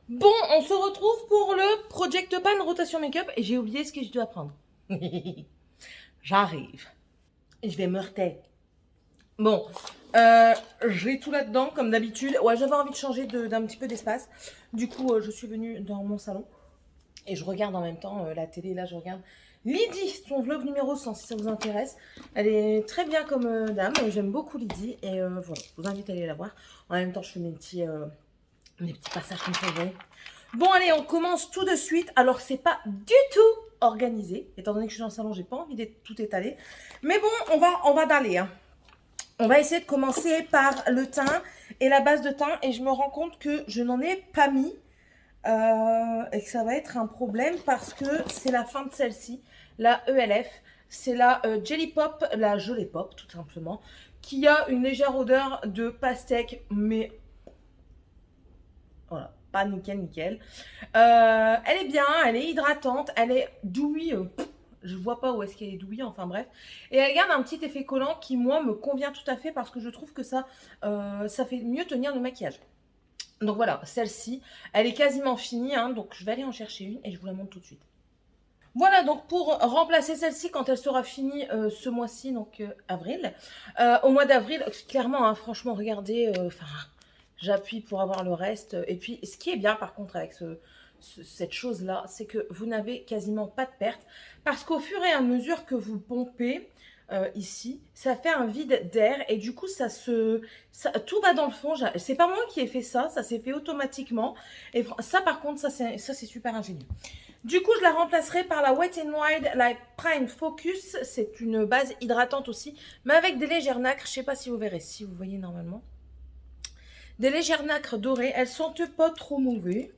Bon, on se retrouve pour le Project Pan Rotation Makeup et j'ai oublié ce que je dois prendre. J'arrive. Et je vais me reter. Bon, j'ai tout là-dedans comme d'habitude. Ouais, j'avais envie de changer d'un petit peu d'espace. Du coup, je suis venue dans mon salon et je regarde en même temps la télé. Là, je regarde Lydie, son vlog numéro 100 si ça vous intéresse. Elle est très bien comme dame. J'aime beaucoup Lydie et voilà, je vous invite à aller la voir. En même temps, je fais mes petits passages comme ça, vous voyez. Bon, allez, on commence tout de suite. Alors, c'est pas du tout organisé. Étant donné que je suis dans le salon, j'ai pas envie d'être tout étalé. Mais bon, on va d'aller. Hein. On va essayer de commencer par le teint et la base de teint. Et je me rends compte que je n'en ai pas mis. Et que ça va être un problème parce que c'est la fin de celle-ci. La ELF. C'est la Jelly Pop, la Gelée Pop, tout simplement. Qui a une légère odeur de pastèque. Mais voilà, pas nickel, nickel. Elle est bien, elle est hydratante, elle est douille. Je vois pas où est-ce qu'elle est douille, enfin bref. Et elle garde un petit effet collant qui, moi, me convient tout à fait parce que je trouve que ça fait mieux tenir le maquillage. Donc voilà, celle-ci, elle est quasiment finie, hein, donc je vais aller en chercher une et je vous la montre tout de suite. Voilà, donc pour remplacer celle-ci quand elle sera finie ce mois-ci, donc avril. Au mois d'avril, clairement, hein, franchement, regardez, j'appuie pour avoir le reste. Et puis, ce qui est bien par contre avec cette chose-là, c'est que vous n'avez quasiment pas de perte. Parce qu'au fur et à mesure que vous pompez, ici, ça fait un vide d'air et du coup, tout va dans le fond. C'est pas moi qui ai fait ça, ça s'est fait automatiquement. Et ça, par contre, ça c'est super ingénieux. Du coup, je la remplacerai par la Wet n Wild, la Prime Focus. C'est une base hydratante aussi, mais avec des légères nacres. Je ne sais pas si vous verrez, si vous voyez normalement. Des légères nacres dorées. Elles sentent pas trop mauvais.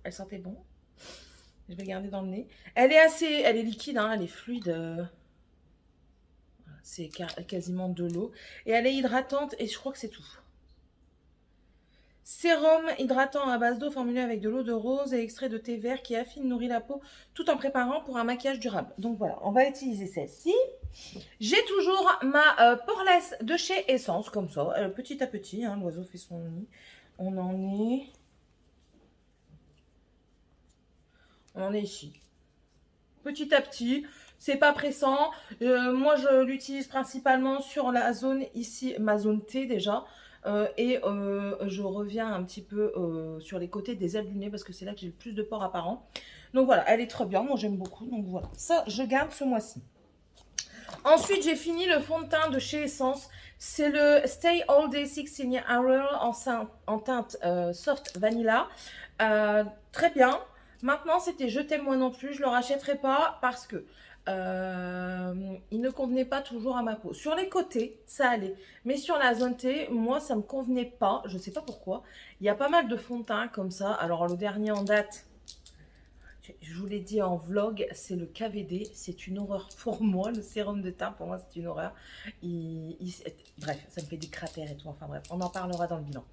Elles sentaient bon. Je vais garder dans le nez. Elle est liquide, hein, elle est fluide. C'est quasiment de l'eau. Et elle est hydratante et je crois que c'est tout. Sérum hydratant à base d'eau formulé avec de l'eau de rose et extrait de thé vert qui affine, nourrit la peau tout en préparant pour un maquillage durable. Donc voilà, on va utiliser celle-ci. J'ai toujours ma Poreless de chez Essence, comme ça, petit à petit, hein, l'oiseau fait son nid. On en est ici. Petit à petit, c'est pas pressant. Moi, je l'utilise principalement sur la zone ici, ma zone T déjà. Je reviens un petit peu sur les côtés des ailes du nez parce que c'est là que j'ai le plus de pores apparents. Donc voilà, elle est très bien, moi j'aime beaucoup. Donc voilà, ça je garde ce mois-ci. Ensuite, j'ai fini le fond de teint de chez Essence. C'est le Stay All Day 16 Hour en teinte Soft Vanilla. Très bien. Maintenant, c'était je t'aime moi non plus. Je ne le rachèterai pas parce que il ne convenait pas toujours à ma peau. Sur les côtés, ça allait. Mais sur la zone T, moi, ça ne me convenait pas. Je ne sais pas pourquoi. Il y a pas mal de fond de teint comme ça. Alors, le dernier en date, je vous l'ai dit en vlog, c'est le KVD. C'est une horreur pour moi. Le sérum de teint, pour moi, c'est une horreur. Bref, ça me fait des cratères et tout. Enfin bref, on en parlera dans le bilan.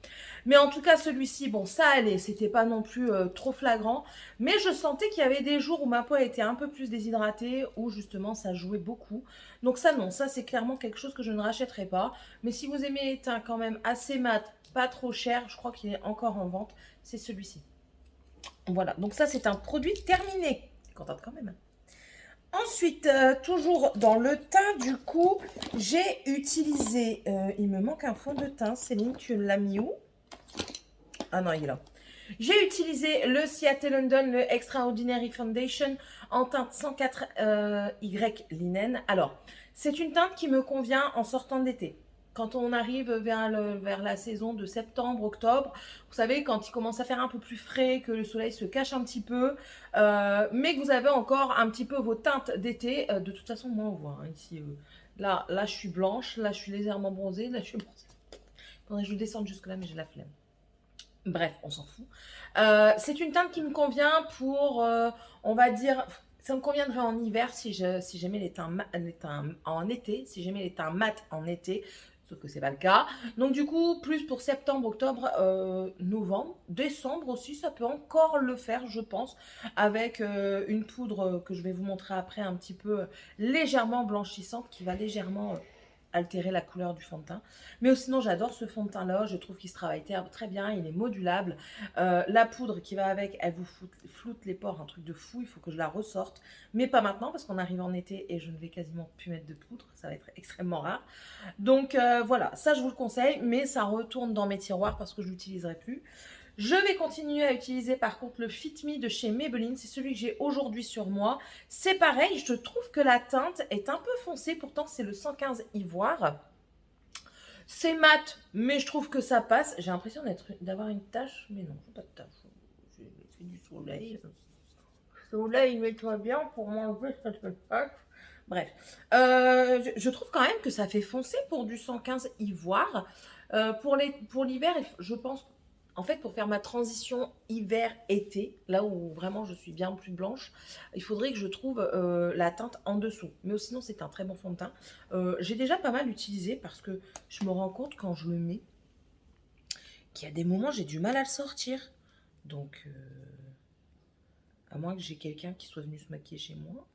Mais en tout cas, celui-ci, bon, ça allait. C'était pas non plus trop flagrant. Mais je sentais qu'il y avait des jours où ma peau était un peu plus déshydratée, où justement, ça jouait beaucoup. Donc ça, non. Ça, c'est clairement quelque chose que je ne rachèterai pas. Mais si vous aimez les teints quand même assez mat, pas trop cher, je crois qu'il est encore en vente. C'est celui-ci. Voilà, donc ça c'est un produit terminé. Contente quand même. Ensuite, toujours dans le teint, du coup, j'ai utilisé, il me manque un fond de teint. Céline, tu l'as mis où? Ah non, il est là. J'ai utilisé le Seattle London, le Extraordinary Foundation en teinte 104 Y Linen. Alors, c'est une teinte qui me convient en sortant d'été. Quand on arrive vers la saison de septembre, octobre, vous savez, quand il commence à faire un peu plus frais, que le soleil se cache un petit peu, mais que vous avez encore un petit peu vos teintes d'été. De toute façon, moi, on voit hein, ici. Là, je suis blanche, là, je suis légèrement bronzée, là, je suis bronzée. Faudrait que je descende jusque-là, mais j'ai la flemme. Bref, on s'en fout. C'est une teinte qui me convient pour, on va dire, ça me conviendrait en hiver si j'aimais les teints en été, si j'aimais les teints mat en été, sauf que c'est pas le cas. Donc du coup, plus pour septembre, octobre, novembre, décembre aussi, ça peut encore le faire, je pense, avec une poudre que je vais vous montrer après, un petit peu légèrement blanchissante, qui va légèrement altérer la couleur du fond de teint. Mais sinon, j'adore ce fond de teint-là. Je trouve qu'il se travaille très bien. Il est modulable. La poudre qui va avec, elle vous floute les pores. Un truc de fou. Il faut que je la ressorte. Mais pas maintenant parce qu'on arrive en été et je ne vais quasiment plus mettre de poudre. Ça va être extrêmement rare. Donc voilà, ça je vous le conseille. Mais ça retourne dans mes tiroirs parce que je ne l'utiliserai plus. Je vais continuer à utiliser par contre le Fit Me de chez Maybelline. C'est celui que j'ai aujourd'hui sur moi. C'est pareil, je trouve que la teinte est un peu foncée. Pourtant, c'est le 115 Ivoire. C'est mat, mais je trouve que ça passe. J'ai l'impression d'avoir une tache, mais non, pas de tache. J'ai fait du soleil. Soleil, mets-toi bien pour m'enlever cette tache. Bref, je trouve quand même que ça fait foncer pour du 115 Ivoire. Pour l'hiver, je pense, en fait, pour faire ma transition hiver-été, là où vraiment je suis bien plus blanche, il faudrait que je trouve la teinte en dessous. Mais sinon, c'est un très bon fond de teint. J'ai déjà pas mal utilisé parce que je me rends compte quand je le mets qu'il y a des moments j'ai du mal à le sortir. Donc, à moins que j'ai quelqu'un qui soit venu se maquiller chez moi.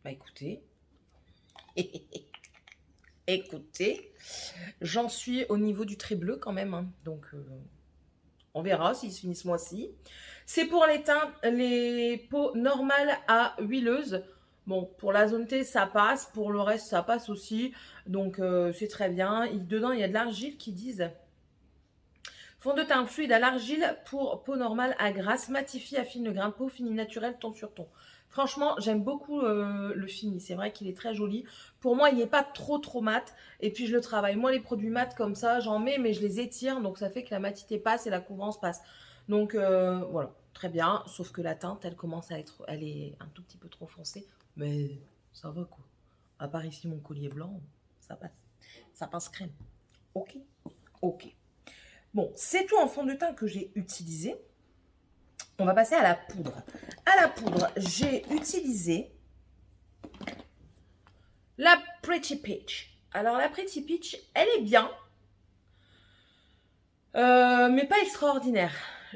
Bah écoutez, écoutez, j'en suis au niveau du trait bleu quand même, hein. Donc on verra s'ils se finissent ce mois-ci. C'est pour les peaux normales à huileuses. Bon, pour la zone T, ça passe. Pour le reste, ça passe aussi. Donc c'est très bien. Dedans, il y a de l'argile qui disent fond de teint fluide à l'argile pour peau normale à grasse, matifie, affine le grain de peau, fini naturel, ton sur ton. Franchement, j'aime beaucoup le fini. C'est vrai qu'il est très joli. Pour moi, il n'est pas trop mat. Et puis, je le travaille. Moi, les produits mat comme ça, j'en mets, mais je les étire. Donc, ça fait que la matité passe et la couvrance passe. Donc, voilà. Très bien. Sauf que la teinte, elle est un tout petit peu trop foncée. Mais ça va, quoi. À part ici, mon collier blanc, ça passe. Ça passe crème. Ok. Ok. Bon, c'est tout en fond de teint que j'ai utilisé. On va passer à la poudre. À la poudre, j'ai utilisé la Pretty Peach. Alors, la Pretty Peach, elle est bien, mais pas extraordinaire.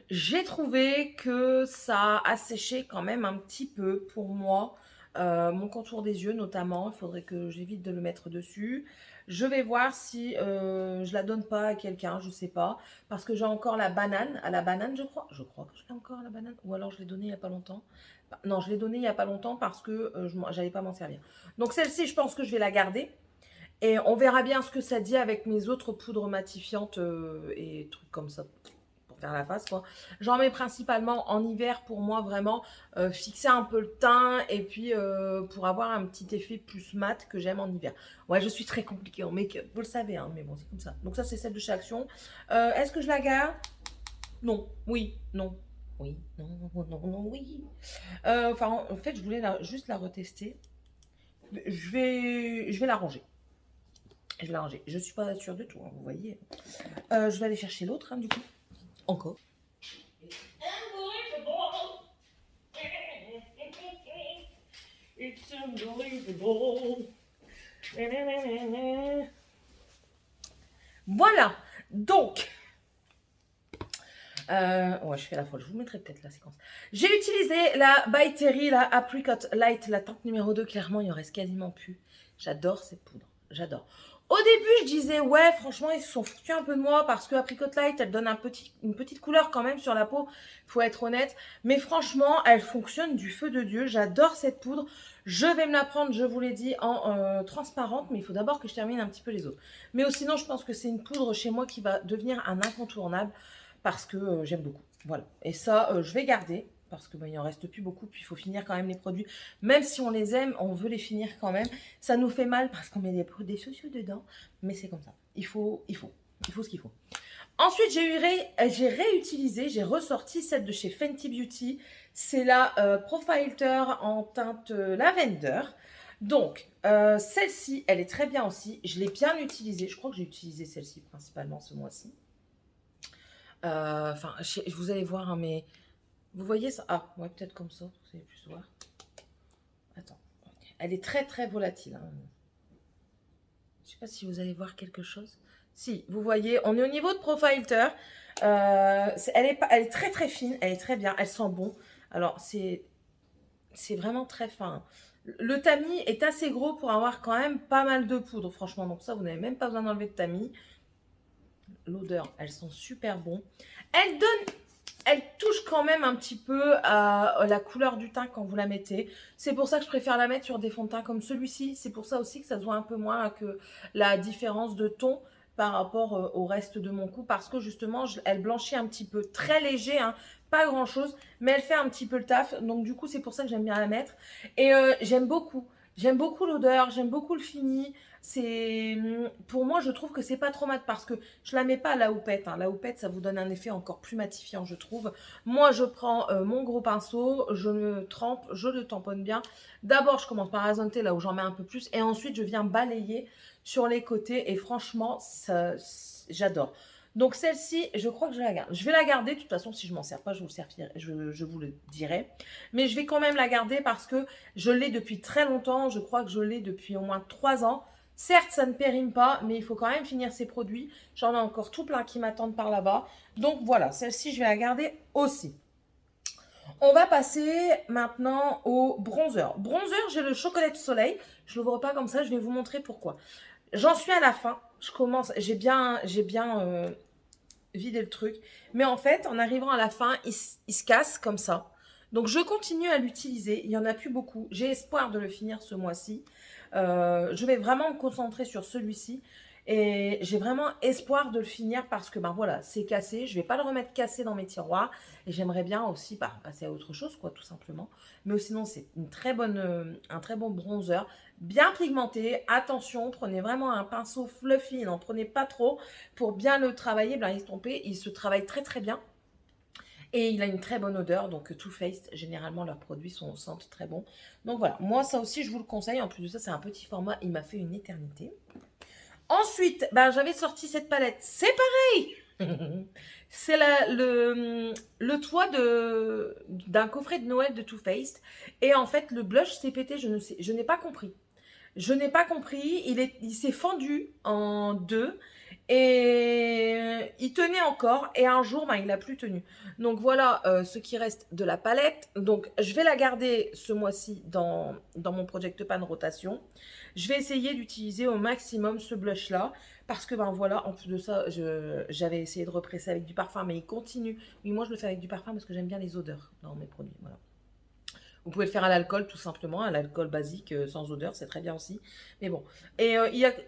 J'ai trouvé que ça a séché quand même un petit peu pour moi. Mon contour des yeux notamment, il faudrait que j'évite de le mettre dessus. Je vais voir si je la donne pas à quelqu'un, je sais pas. Parce que j'ai encore la banane, à la banane je crois. Je crois que je l'ai encore à la banane. Ou alors je l'ai donnée il n'y a pas longtemps. Non, je l'ai donnée il n'y a pas longtemps parce que j'allais pas m'en servir. Donc celle-ci, je pense que je vais la garder. Et on verra bien ce que ça dit avec mes autres poudres matifiantes et trucs comme ça. Faire la face quoi. J'en mets principalement en hiver pour moi vraiment fixer un peu le teint et puis pour avoir un petit effet plus mat que j'aime en hiver. Ouais, je suis très compliquée en make-up, vous le savez hein, mais bon c'est comme ça. Donc ça c'est celle de chez Action. Est-ce que je la garde? Non, oui, non. Oui, non, non, oui. Enfin en fait je voulais juste la retester. Je vais la ranger. Je vais la ranger. Je suis pas sûre de tout, hein, vous voyez. Je vais aller chercher l'autre hein, du coup. Encore. It's unbelievable. Voilà. Donc, ouais, je fais la folle. Je vous mettrai peut-être la séquence. J'ai utilisé la By Terry, la Apricot Light, la teinte numéro 2. Clairement, il en reste quasiment plus. J'adore cette poudre. J'adore. Au début, je disais, ouais, franchement, ils se sont foutus un peu de moi parce que Apricot Light, elle donne une petite couleur quand même sur la peau. Il faut être honnête. Mais franchement, elle fonctionne du feu de Dieu. J'adore cette poudre. Je vais me la prendre, je vous l'ai dit, en transparente. Mais il faut d'abord que je termine un petit peu les autres. Mais sinon, je pense que c'est une poudre chez moi qui va devenir un incontournable parce que j'aime beaucoup. Voilà. Et ça, je vais garder parce que il en reste plus beaucoup, puis il faut finir quand même les produits. Même si on les aime, on veut les finir quand même. Ça nous fait mal parce qu'on met des produits sociaux dedans, mais c'est comme ça. Il faut ce qu'il faut. Ensuite, j'ai réutilisé, j'ai ressorti celle de chez Fenty Beauty. C'est la Profilter en teinte Lavender. Donc, celle-ci, elle est très bien aussi. Je l'ai bien utilisée. Je crois que j'ai utilisé celle-ci principalement ce mois-ci. Enfin, vous allez voir, hein, mais... Vous voyez ça? Ah, ouais, peut-être comme ça, vous allez plus voir. Attends. Elle est très, très volatile. Hein. Je ne sais pas si vous allez voir quelque chose. Si, vous voyez, on est au niveau de Profilter. Elle est très, très fine. Elle est très bien. Elle sent bon. Alors, c'est vraiment très fin. Le tamis est assez gros pour avoir quand même pas mal de poudre, franchement. Donc ça, vous n'avez même pas besoin d'enlever de tamis. L'odeur, elles sont super bon. Elle touche quand même un petit peu à la couleur du teint quand vous la mettez. C'est pour ça que je préfère la mettre sur des fonds de teint comme celui-ci. C'est pour ça aussi que ça se voit un peu moins que la différence de ton par rapport au reste de mon cou. Parce que justement, elle blanchit un petit peu. Très léger, hein, pas grand-chose. Mais elle fait un petit peu le taf. Donc du coup, c'est pour ça que j'aime bien la mettre. Et j'aime beaucoup. J'aime beaucoup l'odeur, j'aime beaucoup le fini. C'est pour moi, je trouve que c'est pas trop mat parce que je la mets pas à la houppette. Hein. La houppette, ça vous donne un effet encore plus matifiant, je trouve. Moi, je prends mon gros pinceau, je le trempe, je le tamponne bien. D'abord, je commence par azonter là où j'en mets un peu plus et ensuite, je viens balayer sur les côtés et franchement, j'adore. Donc celle-ci, je crois que je la garde. Je vais la garder, de toute façon, si je m'en sers pas, je vous le dirai. Mais je vais quand même la garder parce que je l'ai depuis très longtemps. Je crois que je l'ai depuis au moins 3 ans. Certes, ça ne périme pas, mais il faut quand même finir ces produits. J'en ai encore tout plein qui m'attendent par là-bas. Donc voilà, celle-ci, je vais la garder aussi. On va passer maintenant au bronzer. Bronzer, j'ai le chocolat de soleil. Je ne l'ouvre pas comme ça, je vais vous montrer pourquoi. J'en suis à la fin. Je commence, j'ai bien vidé le truc. Mais en fait, en arrivant à la fin, il se casse comme ça. Donc je continue à l'utiliser. Il n'y en a plus beaucoup. J'ai espoir de le finir ce mois-ci. Je vais vraiment me concentrer sur celui-ci. Et j'ai vraiment espoir de le finir parce que ben voilà, c'est cassé. Je ne vais pas le remettre cassé dans mes tiroirs. Et j'aimerais bien aussi passer à autre chose, quoi, tout simplement. Mais sinon, c'est une un très bon bronzer. Bien pigmenté. Attention, prenez vraiment un pinceau fluffy. N'en prenez pas trop pour bien le travailler, bien l'estomper. Il se travaille très très bien. Et il a une très bonne odeur, donc Too Faced, généralement leurs produits sentent très bon. Donc voilà, moi ça aussi je vous le conseille. En plus de ça, c'est un petit format, il m'a fait une éternité. Ensuite, ben, j'avais sorti cette palette, c'est pareil. C'est le toit d'un coffret de Noël de Too Faced. Et en fait, le blush s'est pété, je n'ai pas compris. Je n'ai pas compris, il s'est fendu en deux et il tenait encore et un jour, ben, il n'a plus tenu. Donc voilà ce qui reste de la palette. Donc je vais la garder ce mois-ci dans mon Project Pan rotation. Je vais essayer d'utiliser au maximum ce blush-là parce que ben voilà, en plus de ça, j'avais essayé de represser avec du parfum, mais il continue. Oui, moi je le fais avec du parfum parce que j'aime bien les odeurs dans mes produits. Voilà. Vous pouvez le faire à l'alcool tout simplement, à l'alcool basique sans odeur, c'est très bien aussi. Mais bon, et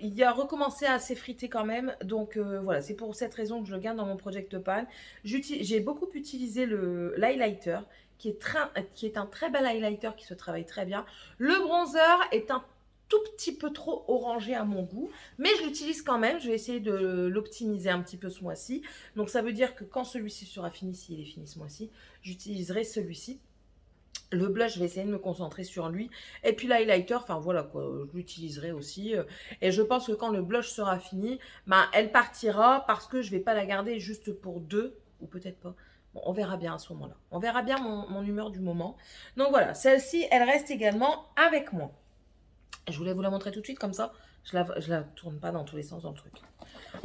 il a recommencé à s'effriter quand même. Donc voilà, c'est pour cette raison que je le garde dans mon Project Pan. J'ai beaucoup utilisé l'highlighter, qui est un très bel highlighter qui se travaille très bien. Le bronzer est un tout petit peu trop orangé à mon goût, mais je l'utilise quand même. Je vais essayer de l'optimiser un petit peu ce mois-ci. Donc ça veut dire que quand celui-ci sera fini, s'il est fini ce mois-ci, j'utiliserai celui-ci. Le blush, je vais essayer de me concentrer sur lui. Et puis l'highlighter, enfin voilà quoi, je l'utiliserai aussi. Et je pense que quand le blush sera fini, ben, elle partira parce que je ne vais pas la garder juste pour 2, ou peut-être pas. Bon, on verra bien à ce moment-là. On verra bien mon humeur du moment. Donc voilà, celle-ci, elle reste également avec moi. Je voulais vous la montrer tout de suite comme ça. Je la tourne pas dans tous les sens dans le truc.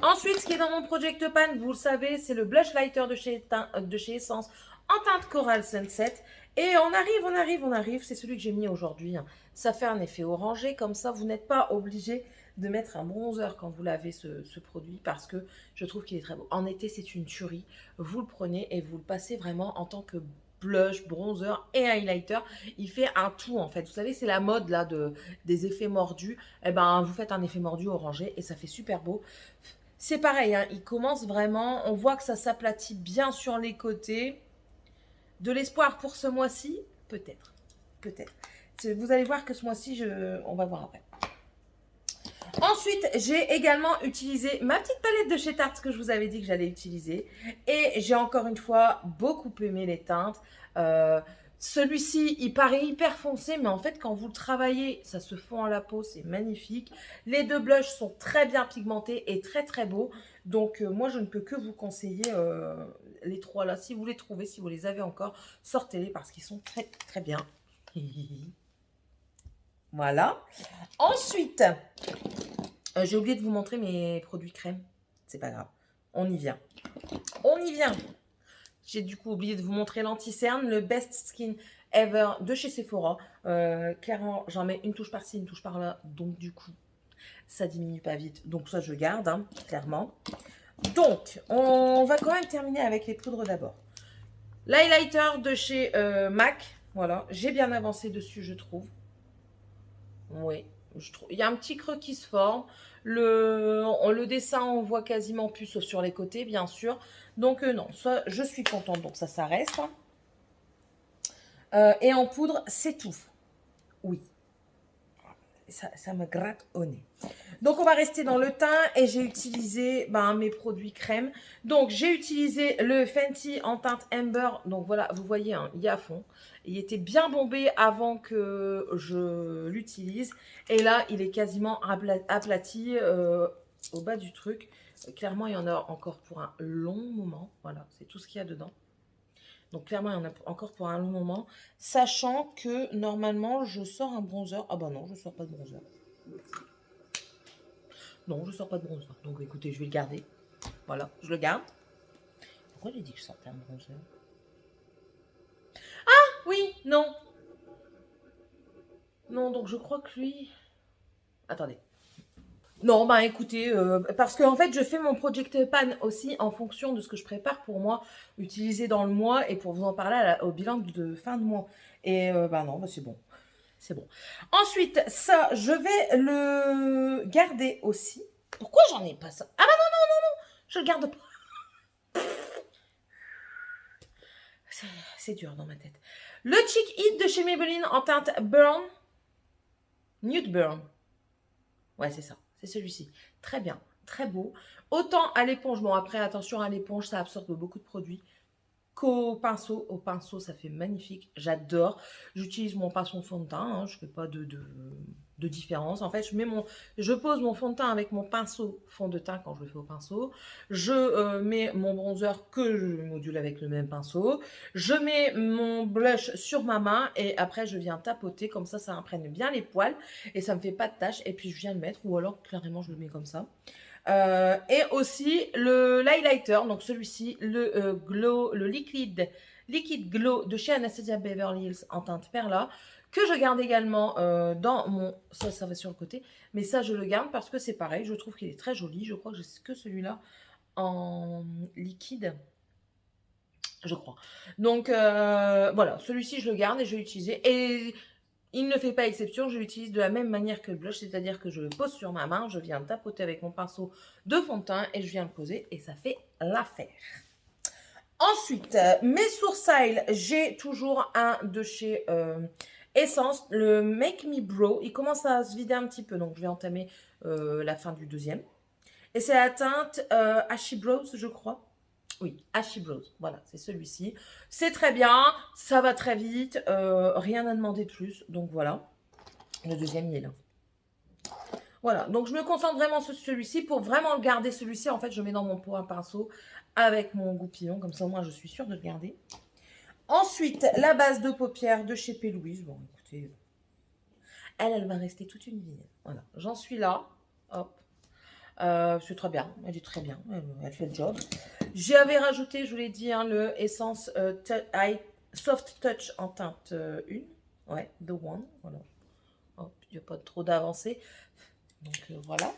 Ensuite, ce qui est dans mon Project Pan, vous le savez, c'est le blush lighter de chez Essence en teinte Coral Sunset. Et on arrive. C'est celui que j'ai mis aujourd'hui. Ça fait un effet orangé. Comme ça, vous n'êtes pas obligé de mettre un bronzer quand vous lavez ce produit parce que je trouve qu'il est très beau. En été, c'est une tuerie. Vous le prenez et vous le passez vraiment en tant que blush, bronzer et highlighter. Il fait un tout en fait. Vous savez, c'est la mode là des effets mordus. Eh ben, vous faites un effet mordu orangé et ça fait super beau. C'est pareil, hein, il commence vraiment, on voit que ça s'aplatit bien sur les côtés. De l'espoir pour ce mois-ci? Peut-être. Peut-être. Vous allez voir que ce mois-ci, on va voir après. Ensuite, j'ai également utilisé ma petite palette de chez Tarte que je vous avais dit que j'allais utiliser. Et j'ai encore une fois beaucoup aimé les teintes. Celui-ci, il paraît hyper foncé, mais en fait, quand vous le travaillez, ça se fond à la peau, c'est magnifique. Les deux blushs sont très bien pigmentés et très très beaux. Donc, moi, je ne peux que vous conseiller les trois là. Si vous les trouvez, si vous les avez encore, sortez-les parce qu'ils sont très très bien. Voilà. Ensuite, j'ai oublié de vous montrer mes produits crème. C'est pas grave. On y vient. On y vient. J'ai du coup oublié de vous montrer l'anti-cerne, le Best Skin Ever de chez Sephora. Clairement, j'en mets une touche par-ci, une touche par-là. Donc du coup, ça diminue pas vite. Donc ça, je garde, hein, clairement. Donc, on va quand même terminer avec les poudres d'abord. L'highlighter de chez MAC. Voilà, j'ai bien avancé dessus, je trouve. Oui, je trouve. Il y a un petit creux qui se forme. Le dessin, on voit quasiment plus, sauf sur les côtés, bien sûr. Donc non, ça, je suis contente. Donc ça reste. Et en poudre, c'est tout. Oui. Ça me gratte au nez. Donc, on va rester dans le teint et j'ai utilisé mes produits crème. Donc, j'ai utilisé le Fenty en teinte Amber. Donc, voilà, vous voyez, hein, il est à fond. Il était bien bombé avant que je l'utilise. Et là, il est quasiment aplati au bas du truc. Clairement, il y en a encore pour un long moment. Voilà, c'est tout ce qu'il y a dedans. Donc, clairement, il y en a encore pour un long moment. Sachant que, normalement, je sors un bronzer. Ah bah non, je ne sors pas de bronzer. Non, je ne sors pas de bronzer. Donc, écoutez, je vais le garder. Voilà, je le garde. Pourquoi j'ai dit que je sortais un bronzer? Ah, oui, non. Non, donc je crois que lui... Attendez. Non, bah écoutez, parce qu'en fait, je fais mon project pan aussi en fonction de ce que je prépare pour moi, utiliser dans le mois et pour vous en parler au bilan de fin de mois. Et non, c'est bon. C'est bon. Ensuite, ça, je vais le garder aussi. Pourquoi j'en ai pas ça? Ah bah non, je le garde pas. C'est dur dans ma tête. Le Cheek It de chez Maybelline en teinte Burn. Nude Burn. Ouais, c'est ça. C'est celui-ci. Très bien. Très beau. Autant à l'éponge. Bon, après, attention à l'éponge, ça absorbe beaucoup de produits. Qu'au pinceau. Au pinceau, ça fait magnifique. J'adore. J'utilise mon pinceau fond de teint. Hein. Je ne fais pas de différence. En fait, je pose mon fond de teint avec mon pinceau fond de teint quand je le fais au pinceau. Je mets mon bronzer que je module avec le même pinceau. Je mets mon blush sur ma main et après, je viens tapoter. Comme ça imprègne bien les poils et ça me fait pas de taches. Et puis, je viens le mettre ou alors, clairement, je le mets comme ça. Et aussi l'highlighter, donc celui-ci, le liquid glow de chez Anastasia Beverly Hills en teinte Perla, que je garde également dans mon... Ça va sur le côté, mais ça je le garde parce que c'est pareil, je trouve qu'il est très joli. Je crois que j'ai que celui-là en liquide, je crois. Donc voilà, celui-ci je le garde et je vais l'utiliser. Et il ne fait pas exception, je l'utilise de la même manière que le blush, c'est-à-dire que je le pose sur ma main, je viens tapoter avec mon pinceau de fond de teint et je viens le poser et ça fait l'affaire. Ensuite, mes sourcils, j'ai toujours un de chez Essence, le Make Me Brow. Il commence à se vider un petit peu, donc je vais entamer la fin du deuxième. Et c'est la teinte Ashy Brows, je crois. Oui, Ashy Brows, voilà, c'est celui-ci. C'est très bien, ça va très vite, rien à demander de plus, donc voilà. Le deuxième, il est là. Voilà, donc je me concentre vraiment sur celui-ci. Pour vraiment le garder, celui-ci, en fait, je mets dans mon pot un pinceau avec mon goupillon, comme ça, au moins, je suis sûre de le garder. Ensuite, la base de paupières de chez P. Louise. Bon, écoutez, elle va rester toute une vie. Voilà, j'en suis là. Hop. C'est très bien, elle est très bien, elle fait le job. J'avais rajouté, je vous l'ai dit, hein, le Essence Soft Touch en teinte 1. Ouais, The One, voilà. Hop, il n'y a pas trop d'avancée. Donc voilà.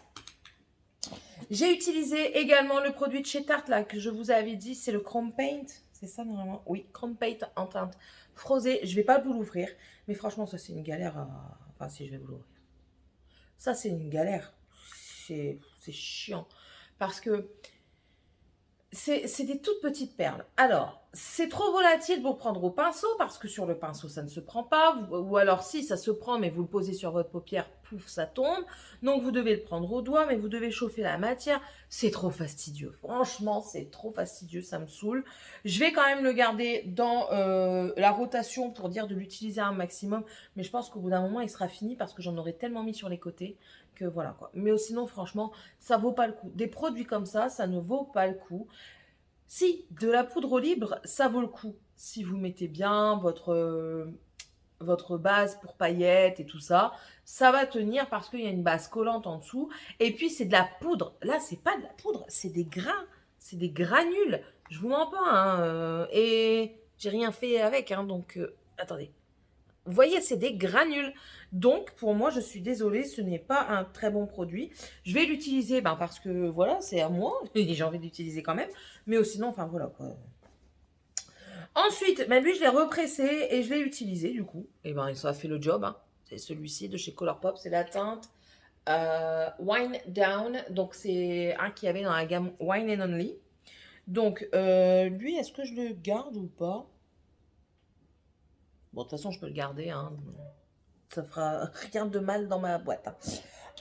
J'ai utilisé également le produit de chez Tarte, là, que je vous avais dit, c'est le Chrome Paint. C'est ça, normalement? Oui, Chrome Paint en teinte frosée. Je ne vais pas vous l'ouvrir, mais franchement, ça, c'est une galère à... Enfin, si, je vais vous l'ouvrir. Ça, c'est une galère. C'est chiant. Parce que c'est des toutes petites perles. Alors, c'est trop volatile pour prendre au pinceau, parce que sur le pinceau, ça ne se prend pas. Ou alors, si, ça se prend, mais vous le posez sur votre paupière, pouf, ça tombe. Donc, vous devez le prendre au doigt, mais vous devez chauffer la matière. C'est trop fastidieux. Franchement, c'est trop fastidieux, ça me saoule. Je vais quand même le garder dans la rotation pour dire de l'utiliser un maximum. Mais je pense qu'au bout d'un moment, il sera fini, parce que j'en aurai tellement mis sur les côtés que voilà quoi. Mais sinon, franchement, ça vaut pas le coup. Des produits comme ça ne vaut pas le coup. Si, de la poudre libre, ça vaut le coup. Si vous mettez bien votre base pour paillettes et tout ça, ça va tenir parce qu'il y a une base collante en dessous. Et puis, c'est de la poudre. Là, c'est pas de la poudre, c'est des grains, c'est des granules. Je vous mens pas, hein, et j'ai rien fait avec, hein, donc attendez. Vous voyez, c'est des granules. Donc, pour moi, je suis désolée, ce n'est pas un très bon produit. Je vais l'utiliser ben, parce que, voilà, c'est à moi. Et j'ai envie d'utiliser quand même. Mais sinon, enfin, voilà, quoi. Ensuite, ben, lui, je l'ai repressé et je l'ai utilisé, du coup. Et ben, ça a fait le job, hein. C'est celui-ci de chez Colourpop. C'est la teinte Wine Down. Donc, c'est un qu'il y avait dans la gamme Wine and Only. Donc, lui, est-ce que je le garde ou pas? Bon, de toute façon, je peux le garder, hein. Ça fera rien de mal dans ma boîte, hein.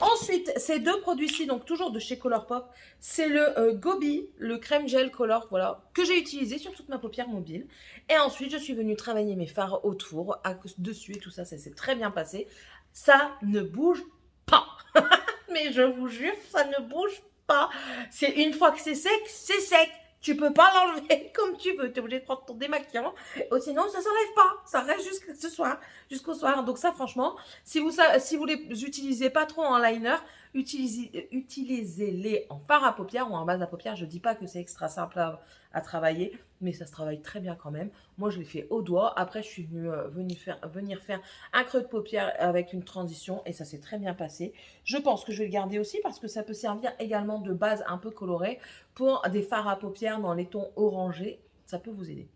Ensuite, ces deux produits-ci, donc toujours de chez Colourpop, c'est le Gobi, le crème gel color, voilà, que j'ai utilisé sur toute ma paupière mobile. Et ensuite, je suis venue travailler mes fards autour, dessus et tout ça, ça s'est très bien passé. Ça ne bouge pas. Mais je vous jure, ça ne bouge pas. C'est une fois que c'est sec, c'est sec. Tu peux pas l'enlever comme tu veux. Tu es obligé de prendre ton démaquillant. Sinon, ça s'enlève pas. Ça reste jusqu'au soir. Donc ça, franchement, si vous les utilisez pas trop en liner, utilisez-les en fard à paupières ou en base à paupières. Je dis pas que c'est extra simple à travailler, mais ça se travaille très bien quand même. Moi, je l'ai fait au doigt. Après, je suis venir faire un creux de paupière avec une transition et ça s'est très bien passé. Je pense que je vais le garder aussi parce que ça peut servir également de base un peu colorée pour des fards à paupières dans les tons orangés. Ça peut vous aider.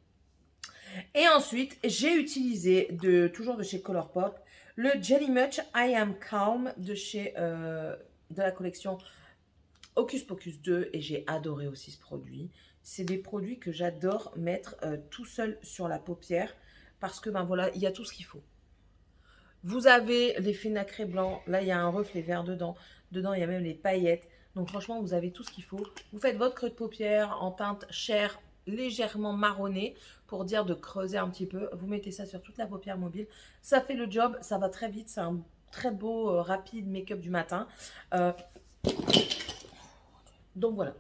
Et ensuite, j'ai utilisé, toujours de chez Colourpop, le Jelly Much I Am Calm de la collection Hocus Pocus 2 et j'ai adoré aussi ce produit. C'est des produits que j'adore mettre tout seul sur la paupière parce que ben voilà, il y a tout ce qu'il faut. Vous avez l'effet nacré blanc, là il y a un reflet vert dedans. Dedans il y a même les paillettes. Donc franchement vous avez tout ce qu'il faut. Vous faites votre creux de paupière en teinte chair légèrement marronnée pour dire de creuser un petit peu. Vous mettez ça sur toute la paupière mobile. Ça fait le job, ça va très vite. C'est un très beau, rapide make-up du matin. Donc voilà,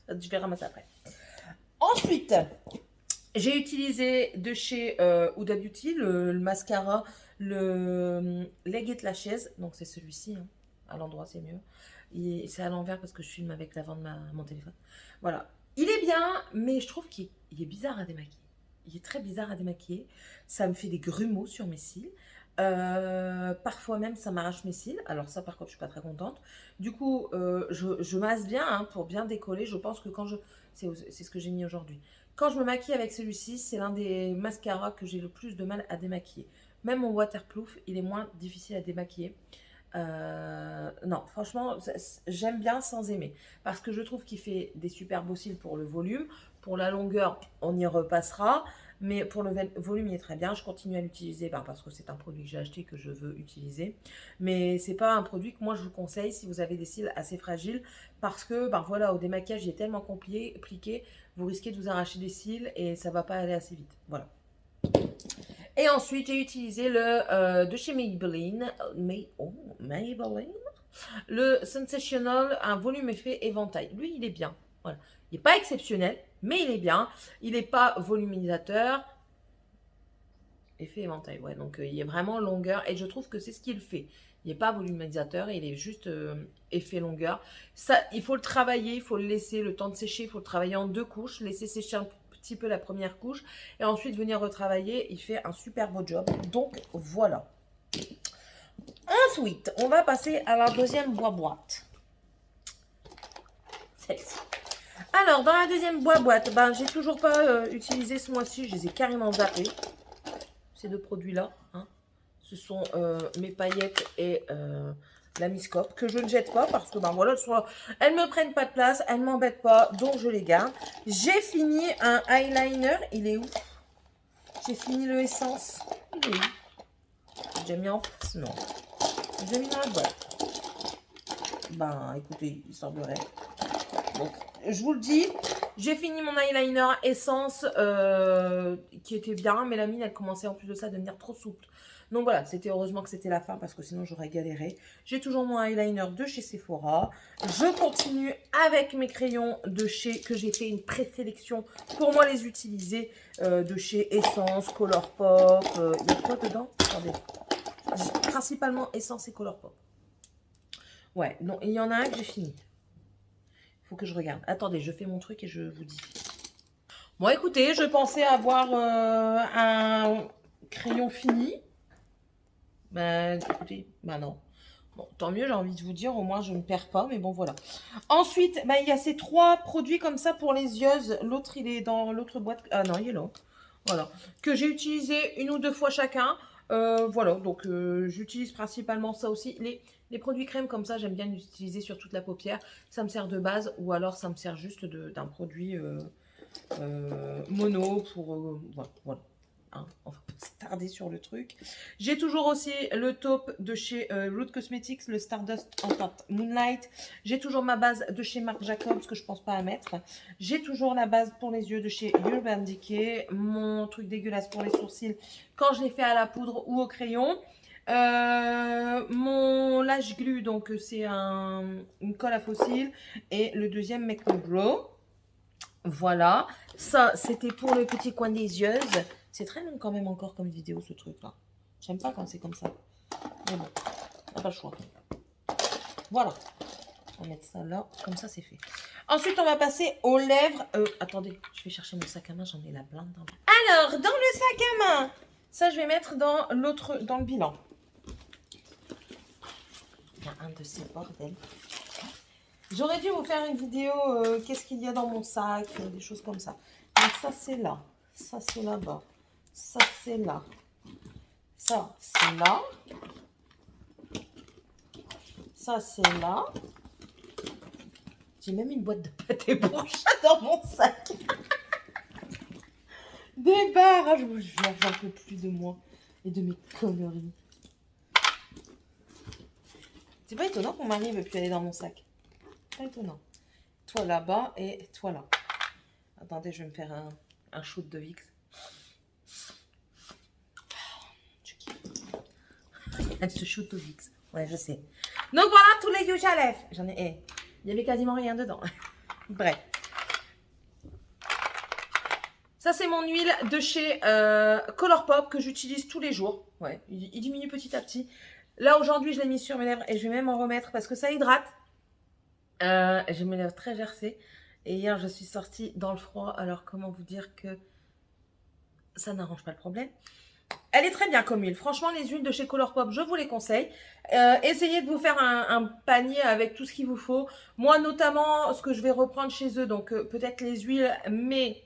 je vais ramasser après. Ensuite, j'ai utilisé de chez Huda Beauty le mascara, le Leg It Lashes. Donc c'est celui-ci, hein. À l'endroit c'est mieux. C'est à l'envers parce que je filme avec l'avant de mon téléphone. Voilà. Il est bien, mais je trouve qu'il est bizarre à démaquiller. Il est très bizarre à démaquiller. Ça me fait des grumeaux sur mes cils. Parfois même ça m'arrache mes cils. Alors ça par contre je suis pas très contente. Du coup je masse bien, hein, pour bien décoller. Je pense que quand c'est ce que j'ai mis aujourd'hui. Quand je me maquille avec celui-ci, c'est l'un des mascaras que j'ai le plus de mal à démaquiller. Même mon waterproof, il est moins difficile à démaquiller. Non, franchement, j'aime bien sans aimer. Parce que je trouve qu'il fait des super beaux cils pour le volume. Pour la longueur, on y repassera. Mais pour le volume, il est très bien. Je continue à l'utiliser parce que c'est un produit que j'ai acheté que je veux utiliser. Mais c'est pas un produit que moi je vous conseille si vous avez des cils assez fragiles. Parce que voilà, au démaquillage, il est tellement compliqué. Vous risquez de vous arracher des cils et ça va pas aller assez vite. Voilà. Et ensuite, j'ai utilisé le de chez Maybelline. Maybelline. Le Sensational, un volume effet éventail. Lui, il est bien. Voilà. Il n'est pas exceptionnel, mais il est bien. Il n'est pas volumisateur. Effet éventail, ouais. Donc, il est vraiment longueur. Et je trouve que c'est ce qu'il fait. Il n'est pas volumisateur, il est juste effet longueur. Ça, il faut le travailler, il faut le laisser le temps de sécher. Il faut le travailler en 2 couches. Laisser sécher un petit peu la première couche. Et ensuite, venir retravailler. Il fait un super beau job. Donc, voilà. Ensuite, on va passer à la deuxième boîte. Celle-ci. Alors, dans la deuxième boîte, j'ai toujours pas utilisé ce mois-ci. Je les ai carrément zappés. Ces deux produits-là. Hein. Ce sont mes paillettes et la Miscope que je ne jette pas parce que voilà, elles me prennent pas de place, elles m'embêtent pas, donc je les garde. J'ai fini un eyeliner. Il est où? J'ai fini le Essence. Il est où? J'ai déjà mis en place? Non. J'ai déjà mis dans la boîte. Écoutez, il semblerait. Donc, je vous le dis, j'ai fini mon eyeliner Essence qui était bien, mais la mine, elle commençait en plus de ça à devenir trop souple. Donc voilà, c'était heureusement que c'était la fin parce que sinon j'aurais galéré. J'ai toujours mon eyeliner de chez Sephora. Je continue avec mes crayons que j'ai fait une présélection pour moi les utiliser de chez Essence, Colourpop. Il y a quoi dedans? Attendez. Principalement Essence et Colourpop. Ouais, non, il y en a un que j'ai fini. Il faut que je regarde. Attendez, je fais mon truc et je vous dis. Bon, écoutez, je pensais avoir un crayon fini. Ben, écoutez, ben non. Bon, tant mieux, j'ai envie de vous dire, au moins je ne perds pas, mais bon, voilà. Ensuite, ben, il y a ces 3 produits comme ça pour les yeux. L'autre, il est dans l'autre boîte. Ah non, il est là. Voilà. Que j'ai utilisé 1 ou 2 fois chacun. Voilà, donc j'utilise principalement ça aussi. Les produits crème comme ça, j'aime bien les utiliser sur toute la paupière. Ça me sert de base ou alors ça me sert juste d'un produit mono pour... voilà. Voilà. Hein, on va pas s'attarder sur le truc. J'ai toujours aussi le taupe de chez Root Cosmetics, le Stardust en teinte Moonlight. J'ai toujours ma base de chez Marc Jacobs que je pense pas à mettre. J'ai toujours la base pour les yeux de chez Urban Decay. Mon truc dégueulasse pour les sourcils quand je les fais à la poudre ou au crayon. Mon Lash Glue, donc c'est une colle à fossiles. Et le deuxième Make Me Glow. Voilà, ça c'était pour le petit coin des yeux. C'est très long quand même encore comme vidéo ce truc là. J'aime pas quand c'est comme ça. Mais bon, on n'a pas le choix. Voilà, on va mettre ça là, comme ça c'est fait. Ensuite on va passer aux lèvres. Attendez, je vais chercher mon sac à main, j'en ai la blinde. Alors, dans le sac à main, ça je vais mettre dans l'autre, dans le bilan. Il y a un de ces bordels. J'aurais dû vous faire une vidéo, qu'est-ce qu'il y a dans mon sac, des choses comme ça. Donc ça c'est là, ça c'est là-bas, ça c'est là, ça c'est là, ça c'est là. J'ai même une boîte de pâté pour chat dans mon sac. Des barres, ah, je vous jure, j'en peux plus de moi et de mes conneries. C'est pas étonnant que mon mari ne veut plus aller dans mon sac. Pas étonnant. Toi là-bas et toi là. Attendez, je vais me faire un shoot de Vicks. Je kiffe. Ce shoot de Vicks. Ouais, je sais. Donc voilà tous les yeux à lèvres. J'en ai. Il y avait quasiment rien dedans. Bref. Ça, c'est mon huile de chez Colourpop que j'utilise tous les jours. Ouais, il diminue petit à petit. Là, aujourd'hui, je l'ai mis sur mes lèvres et je vais même en remettre parce que ça hydrate. J'ai mes lèvres très gercées. Et hier, je suis sortie dans le froid. Alors, comment vous dire que ça n'arrange pas le problème. Elle est très bien comme huile. Franchement, les huiles de chez Colourpop, je vous les conseille. Essayez de vous faire un panier avec tout ce qu'il vous faut. Moi, notamment, ce que je vais reprendre chez eux, donc peut-être les huiles, mais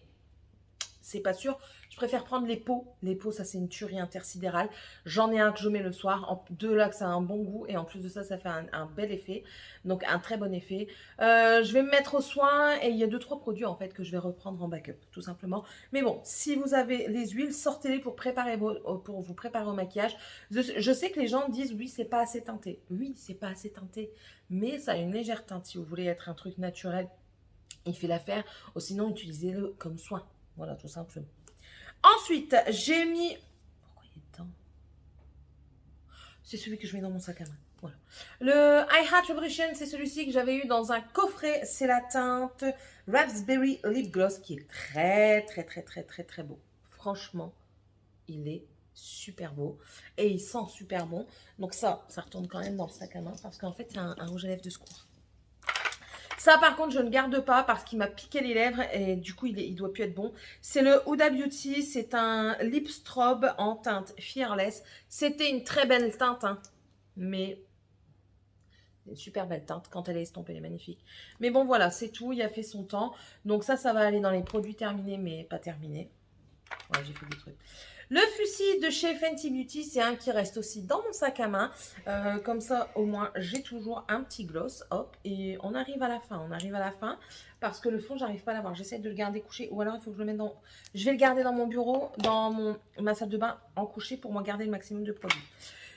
c'est pas sûr. Je préfère prendre les pots. Les pots, ça, c'est une tuerie intersidérale. J'en ai un que je mets le soir. De là que ça a un bon goût. Et en plus de ça, ça fait un bel effet. Donc, un très bon effet. Je vais me mettre au soin. Et il y a 2-3 produits, en fait, que je vais reprendre en backup, tout simplement. Mais bon, si vous avez les huiles, sortez-les pour vous préparer au maquillage. Je sais que les gens disent, oui, c'est pas assez teinté. Oui, c'est pas assez teinté. Mais ça a une légère teinte. Si vous voulez être un truc naturel, il fait l'affaire. Ou sinon, utilisez-le comme soin. Voilà, tout simplement. Ensuite, j'ai mis... Pourquoi il est dedans? C'est celui que je mets dans mon sac à main. Voilà. Le I Heart Vibration, c'est celui-ci que j'avais eu dans un coffret. C'est la teinte Raspberry Lip Gloss qui est très, très, très, très, très, très beau. Franchement, il est super beau. Et il sent super bon. Donc ça retourne quand même dans le sac à main parce qu'en fait, c'est un rouge à lèvres de secours. Ça, par contre, je ne garde pas parce qu'il m'a piqué les lèvres et du coup, il doit plus être bon. C'est le Huda Beauty. C'est un lip strobe en teinte Fearless. C'était une très belle teinte, hein, mais une super belle teinte. Quand elle est estompée, elle est magnifique. Mais bon, voilà, c'est tout. Il a fait son temps. Donc ça va aller dans les produits terminés, mais pas terminés. Ouais, j'ai fait des trucs. Le fusil de chez Fenty Beauty, c'est un qui reste aussi dans mon sac à main. Comme ça, au moins, j'ai toujours un petit gloss. Hop, et on arrive à la fin. On arrive à la fin parce que le fond, j'arrive pas à l'avoir. J'essaie de le garder couché ou alors il faut que je le mette dans... Je vais le garder dans mon bureau, dans ma salle de bain en couché pour moi garder le maximum de produits.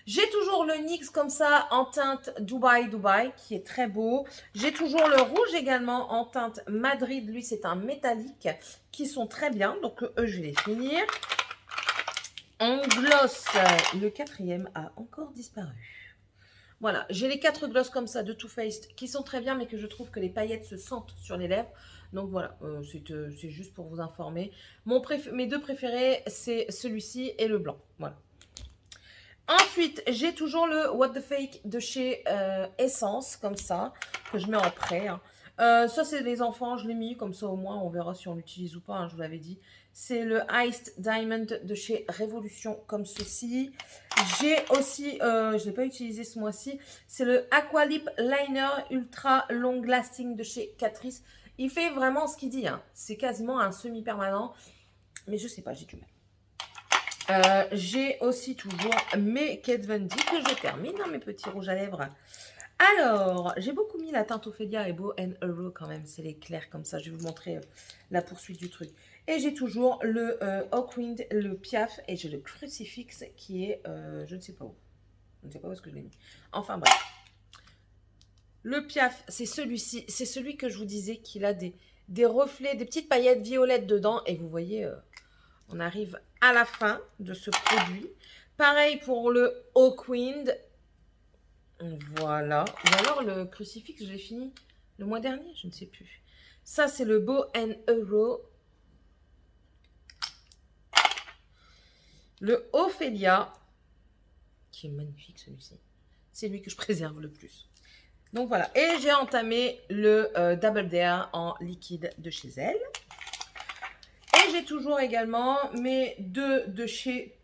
J'ai toujours le NYX comme ça en teinte Dubai qui est très beau. J'ai toujours le rouge également en teinte Madrid. Lui, c'est un métallique qui sont très bien. Donc, eux, je vais les finir. En gloss, le 4e a encore disparu. Voilà, j'ai les 4 glosses comme ça de Too Faced qui sont très bien, mais que je trouve que les paillettes se sentent sur les lèvres. Donc voilà, c'est juste pour vous informer. Mes 2 préférés, c'est celui-ci et le blanc. Voilà. Ensuite, j'ai toujours le What the Fake de chez Essence, comme ça, que je mets en prêt. Hein. Ça, c'est les enfants, je l'ai mis, comme ça au moins on verra si on l'utilise ou pas, hein, je vous l'avais dit. C'est le Iced Diamond de chez Révolution, comme ceci. J'ai aussi, je ne l'ai pas utilisé ce mois-ci, c'est le Aqualip Liner Ultra Long Lasting de chez Catrice. Il fait vraiment ce qu'il dit, hein. C'est quasiment un semi-permanent, mais je sais pas, j'ai du mal. J'ai aussi toujours mes Kat Von D que je termine dans mes petits rouges à lèvres. Alors, j'ai beaucoup mis la teinte Ophélia et Bow and Arrow quand même, c'est les clairs comme ça. Je vais vous montrer la poursuite du truc. Et j'ai toujours le Hawkwind, le Piaf et j'ai le Crucifix qui est, je ne sais pas où. Je ne sais pas où est-ce que je l'ai mis. Enfin bref. Le Piaf, c'est celui-ci. C'est celui que je vous disais qu'il a des reflets, des petites paillettes violettes dedans. Et vous voyez, on arrive à la fin de ce produit. Pareil pour le Hawkwind. Voilà. Ou alors le crucifix, je l'ai fini le mois dernier, je ne sais plus. Ça, c'est le Bow and Arrow. Le Ophélia, qui est magnifique celui-ci. C'est lui que je préserve le plus. Donc voilà. Et j'ai entamé le Double Dare en liquide de chez elle. Et j'ai toujours également mes deux de chez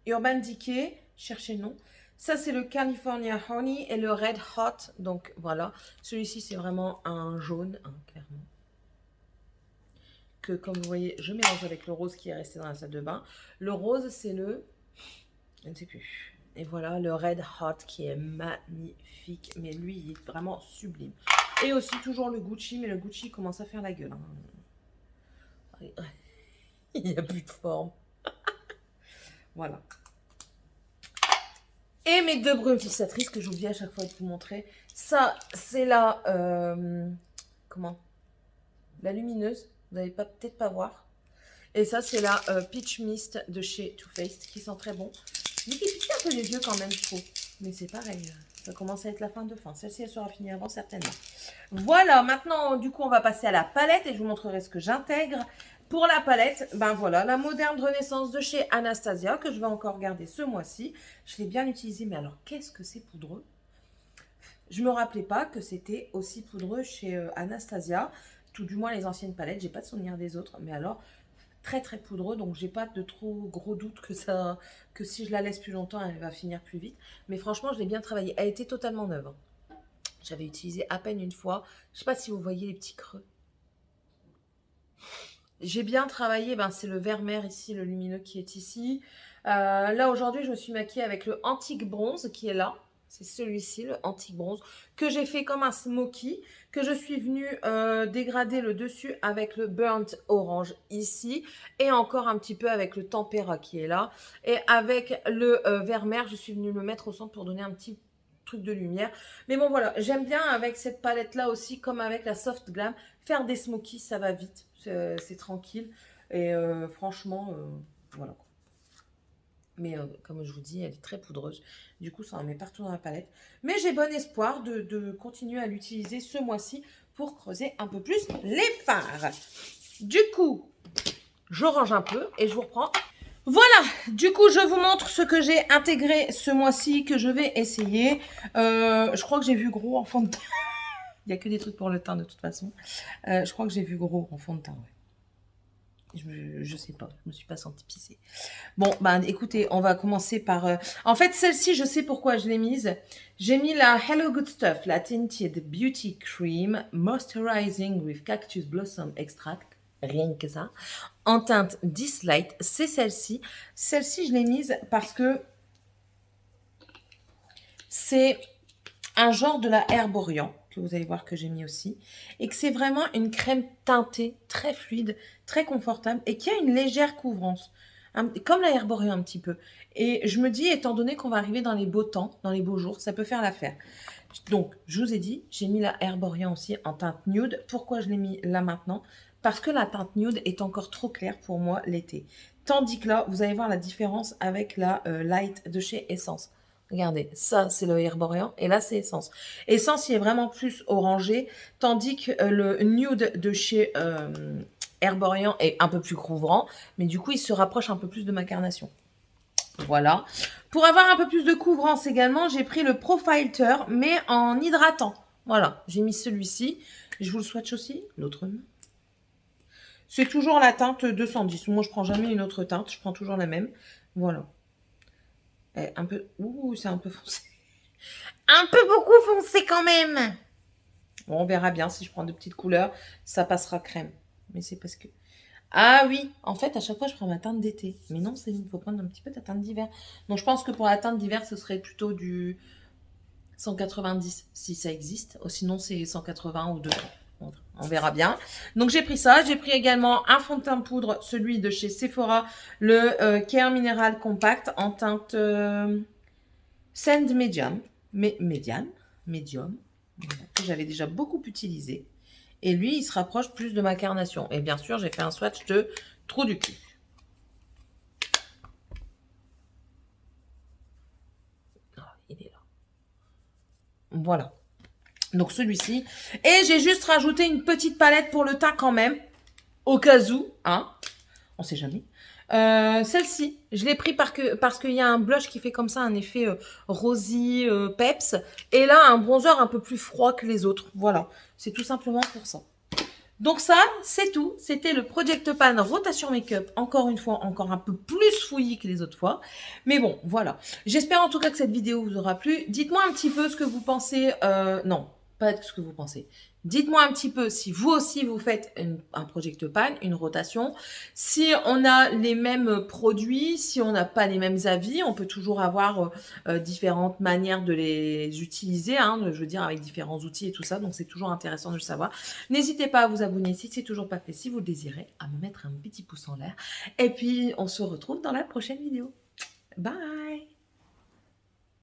Urban Decay. Cherchez le nom. Ça, c'est le California Honey et le Red Hot. Donc, voilà. Celui-ci, c'est vraiment un jaune, hein, clairement. Que, comme vous voyez, je mélange avec le rose qui est resté dans la salle de bain. Le rose, c'est le... Je ne sais plus. Et voilà, le Red Hot qui est magnifique. Mais lui, il est vraiment sublime. Et aussi, toujours le Gucci. Mais le Gucci commence à faire la gueule. Hein. Il n'y a plus de forme. Voilà. Et mes deux brumes fixatrices que j'oublie à chaque fois de vous montrer. Ça, c'est la... comment? La lumineuse. Vous n'allez peut-être pas voir. Et ça, c'est la Peach Mist de chez Too Faced qui sent très bon. Mais qui pique un peu les yeux quand même, je trouve. Mais c'est pareil. Ça commence à être la fin de fin. Celle-ci, elle sera finie avant, certainement. Voilà. Maintenant, du coup, on va passer à la palette et je vous montrerai ce que j'intègre. Pour la palette, ben voilà, la Moderne Renaissance de chez Anastasia, que je vais encore garder ce mois-ci. Je l'ai bien utilisée, mais alors, qu'est-ce que c'est poudreux? Je ne me rappelais pas que c'était aussi poudreux chez Anastasia. Tout du moins, les anciennes palettes. J'ai pas de souvenir des autres, mais alors, très très poudreux. Donc, j'ai pas de trop gros doute que si je la laisse plus longtemps, elle va finir plus vite. Mais franchement, je l'ai bien travaillée. Elle était totalement neuve. J'avais utilisé à peine une fois. Je sais pas si vous voyez les petits creux. J'ai bien travaillé, ben, c'est le vert mer ici, le lumineux qui est ici. Là, aujourd'hui, je me suis maquillée avec le Antique Bronze qui est là. C'est celui-ci, le Antique Bronze, que j'ai fait comme un smoky, que je suis venue dégrader le dessus avec le Burnt Orange ici, et encore un petit peu avec le Tempera qui est là. Et avec le vert mer, je suis venue le mettre au centre pour donner un petit truc de lumière. Mais bon, voilà, j'aime bien avec cette palette-là aussi, comme avec la Soft Glam, faire des smokies, ça va vite, c'est tranquille. Et franchement, voilà. Mais comme je vous dis, elle est très poudreuse. Du coup, ça en met partout dans la palette. Mais j'ai bon espoir de continuer à l'utiliser ce mois-ci pour creuser un peu plus les fards. Du coup, je range un peu et je vous reprends. Voilà, du coup, je vous montre ce que j'ai intégré ce mois-ci, que je vais essayer. Je crois que j'ai vu gros en fond de teint. Il n'y a que des trucs pour le teint de toute façon. Je crois que j'ai vu gros en fond de teint, ouais. Je sais pas, je me suis pas sentie pisser. Bon, bah écoutez, on va commencer par... En fait, celle-ci, je sais pourquoi je l'ai mise. J'ai mis la Hello Good Stuff, la Tinted Beauty Cream Moisturizing with Cactus Blossom Extract. Rien que ça. En teinte 10 Light, c'est celle-ci. Celle-ci, je l'ai mise parce que c'est un genre de la Herborian, que vous allez voir que j'ai mis aussi, et que c'est vraiment une crème teintée, très fluide, très confortable, et qui a une légère couvrance, comme la Herborian un petit peu. Et je me dis, étant donné qu'on va arriver dans les beaux temps, dans les beaux jours, ça peut faire l'affaire. Donc, je vous ai dit, j'ai mis la Herborian aussi en teinte nude. Pourquoi je l'ai mis là maintenant? Parce que la teinte nude est encore trop claire pour moi l'été. Tandis que là, vous allez voir la différence avec la Light de chez Essence. Regardez, ça c'est le Herborian et là c'est Essence. Essence il est vraiment plus orangé, tandis que le nude de chez Herborian est un peu plus couvrant, mais du coup il se rapproche un peu plus de ma carnation. Voilà. Pour avoir un peu plus de couvrance également, j'ai pris le Profilter, mais en hydratant. Voilà, j'ai mis celui-ci. Je vous le swatch aussi, l'autre main. C'est toujours la teinte 210. Moi, je prends jamais une autre teinte. Je prends toujours la même. Voilà. Un peu... Ouh, c'est un peu foncé. Un peu beaucoup foncé quand même. Bon, on verra bien si je prends de petites couleurs. Ça passera crème. Mais c'est parce que... Ah oui, en fait, à chaque fois, je prends ma teinte d'été. Mais non, Céline, il faut prendre un petit peu ta teinte d'hiver. Donc, je pense que pour la teinte d'hiver, ce serait plutôt du 190, si ça existe. Sinon, c'est 180 ou 200. On verra bien. Donc, j'ai pris ça. J'ai pris également un fond de teint poudre, celui de chez Sephora, le Care Mineral Compact en teinte Sand Medium. Medium. Voilà, que j'avais déjà beaucoup utilisé. Et lui, il se rapproche plus de ma carnation. Et bien sûr, j'ai fait un swatch de trou du cul. Ah, il est là. Voilà. Donc celui-ci. Et j'ai juste rajouté une petite palette pour le teint quand même. Au cas où, hein. On sait jamais. Celle-ci, je l'ai pris parce qu'il y a un blush qui fait comme ça un effet rosy, peps. Et là, un bronzer un peu plus froid que les autres. Voilà. C'est tout simplement pour ça. Donc ça, c'est tout. C'était le Project Pan Rotation Makeup. Encore une fois, encore un peu plus fouillis que les autres fois. Mais bon, voilà. J'espère en tout cas que cette vidéo vous aura plu. Dites-moi un petit peu ce que vous pensez. Non, pas ce que vous pensez. Dites-moi un petit peu si vous aussi vous faites un Project Pan, une rotation. Si on a les mêmes produits, si on n'a pas les mêmes avis, on peut toujours avoir différentes manières de les utiliser. Hein, je veux dire, avec différents outils et tout ça. Donc c'est toujours intéressant de le savoir. N'hésitez pas à vous abonner si c'est toujours pas fait, si vous le désirez, à me mettre un petit pouce en l'air. Et puis, on se retrouve dans la prochaine vidéo. Bye!